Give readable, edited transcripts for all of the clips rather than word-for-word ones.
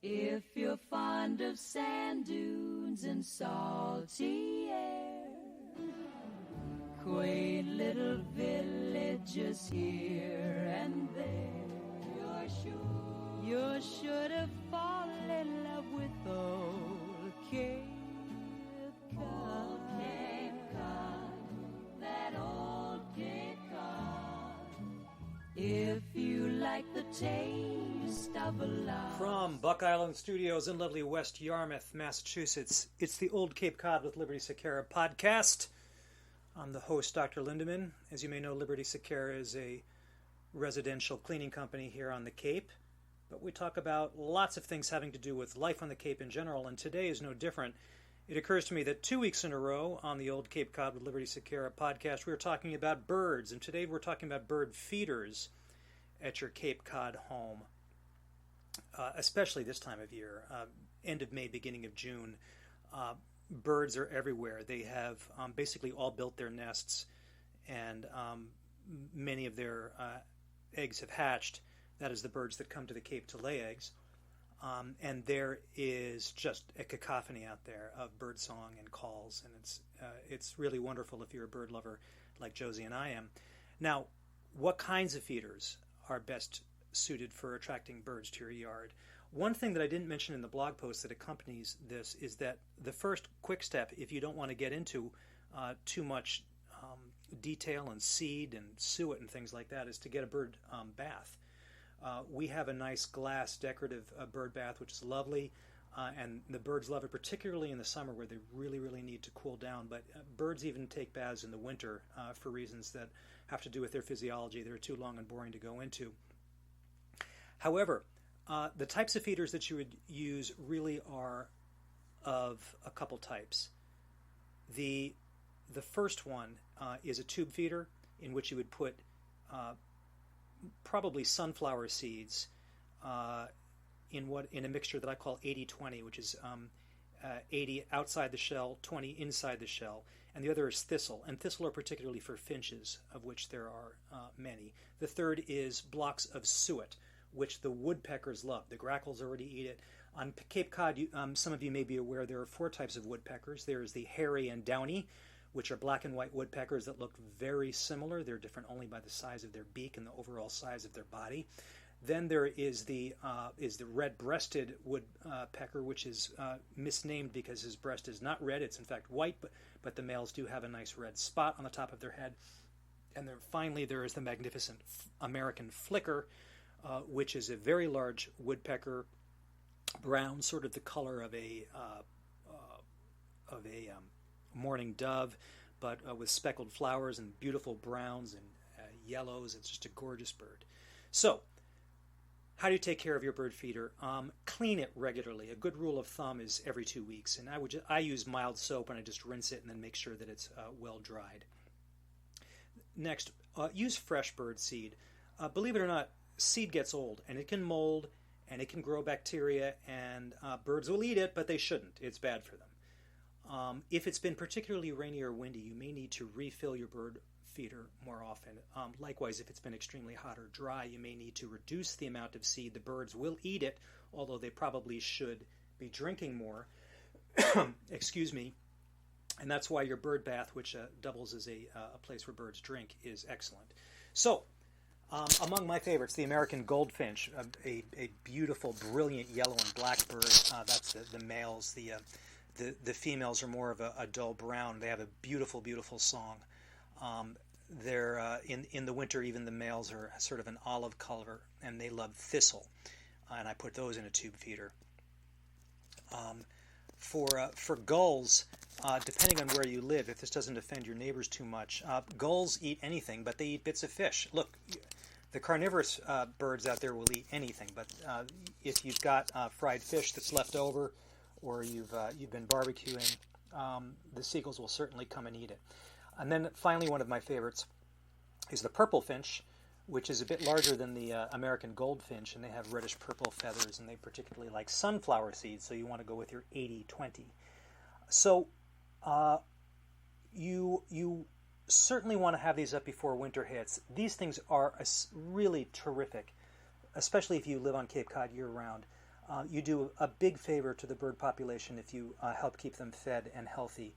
If you're fond of sand dunes and salty air, quaint little villages here and there, you're sure to fall in love with old Cape Cod. Old Cape Cod, that old Cape Cod. If you like the taste of a love. From Buck Island Studios in lovely West Yarmouth, Massachusetts, it's the Old Cape Cod with Liberty Sakara podcast. I'm the host, Dr. Lindeman. As you may know, Liberty Sakara is a residential cleaning company here on the Cape. But we talk about lots of things having to do with life on the Cape in general, and today is no different. It occurs to me that 2 weeks in a row on the Old Cape Cod with Liberty Sakara podcast, we were talking about birds, and today we're talking about bird feeders at your Cape Cod home, especially this time of year, end of May, beginning of June. Birds are everywhere. They have basically all built their nests, and many of their eggs have hatched. That is the birds that come to the Cape to lay eggs. And there is just a cacophony out there of bird song and calls, and it's really wonderful if you're a bird lover like Josie and I am. Now, what kinds of feeders are best suited for attracting birds to your yard? One thing that I didn't mention in the blog post that accompanies this is that the first quick step, if you don't want to get into too much detail and seed and suet and things like that, is to get a bird bath. We have a nice glass decorative bird bath, which is lovely, and the birds love it, particularly in the summer where they really, really need to cool down. But birds even take baths in the winter for reasons that have to do with their physiology. They're too long and boring to go into. However, the types of feeders that you would use really are of a couple types. The first one is a tube feeder in which you would put probably sunflower seeds in a mixture that I call 80-20, which is 80 outside the shell, 20 inside the shell, and the other is thistle. And thistle are particularly for finches, of which there are many. The third is blocks of suet, which the woodpeckers love. The grackles already eat it. On Cape Cod, some of you may be aware there are 4 types of woodpeckers. There is the hairy and downy, which are black and white woodpeckers that look very similar. They're different only by the size of their beak and the overall size of their body. Then there is the red-breasted woodpecker, which is misnamed because his breast is not red. It's in fact white, but the males do have a nice red spot on the top of their head. And then finally there is the magnificent American flicker, which is a very large woodpecker, brown, sort of the color of a mourning dove, but with speckled flowers and beautiful browns and yellows. It's just a gorgeous bird. So, how do you take care of your bird feeder? Clean it regularly. A good rule of thumb is every 2 weeks, and I use mild soap and I just rinse it and then make sure that it's well dried. Next, use fresh bird seed. Believe it or not, seed gets old and it can mold and it can grow bacteria, and birds will eat it, but they shouldn't. It's bad for them. If it's been particularly rainy or windy, you may need to refill your bird feeder more often. Likewise, if it's been extremely hot or dry, you may need to reduce the amount of seed. The birds will eat it, although they probably should be drinking more. Excuse me. And that's why your bird bath, which doubles as a place where birds drink, is excellent. So, among my favorites, the American goldfinch, a beautiful, brilliant yellow and black bird. That's the males. The females are more of a dull brown. They have a beautiful, beautiful song. They're in the winter, even the males are sort of an olive color, and they love thistle. And I put those in a tube feeder. For gulls, depending on where you live, if this doesn't offend your neighbors too much, gulls eat anything, but they eat bits of fish. Look, the carnivorous birds out there will eat anything, but if you've got fried fish that's left over, or you've been barbecuing, the seagulls will certainly come and eat it. And then finally, one of my favorites is the purple finch, which is a bit larger than the American goldfinch, and they have reddish purple feathers, and they particularly like sunflower seeds, so you want to go with your 80-20. So you certainly want to have these up before winter hits. These things are really terrific, especially if you live on Cape Cod year-round. You do a big favor to the bird population if you help keep them fed and healthy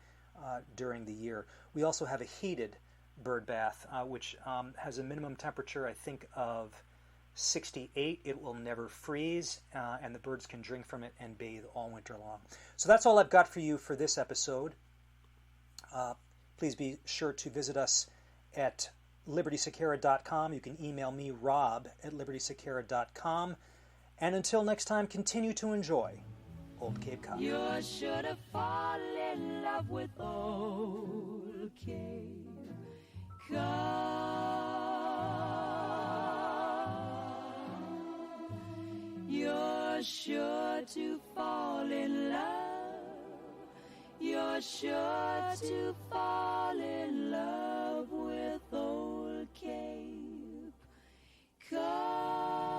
during the year. We also have a heated bird bath, which has a minimum temperature, I think, of 68. It will never freeze, and the birds can drink from it and bathe all winter long. So that's all I've got for you for this episode. Please be sure to visit us at libertycicera.com. You can email me, rob@libertycicera.com. And until next time, continue to enjoy Old Cape Cod. You're sure to fall in love with Old Cape Cod. You're sure to fall in love. You're sure to fall in love with Old Cape Cod.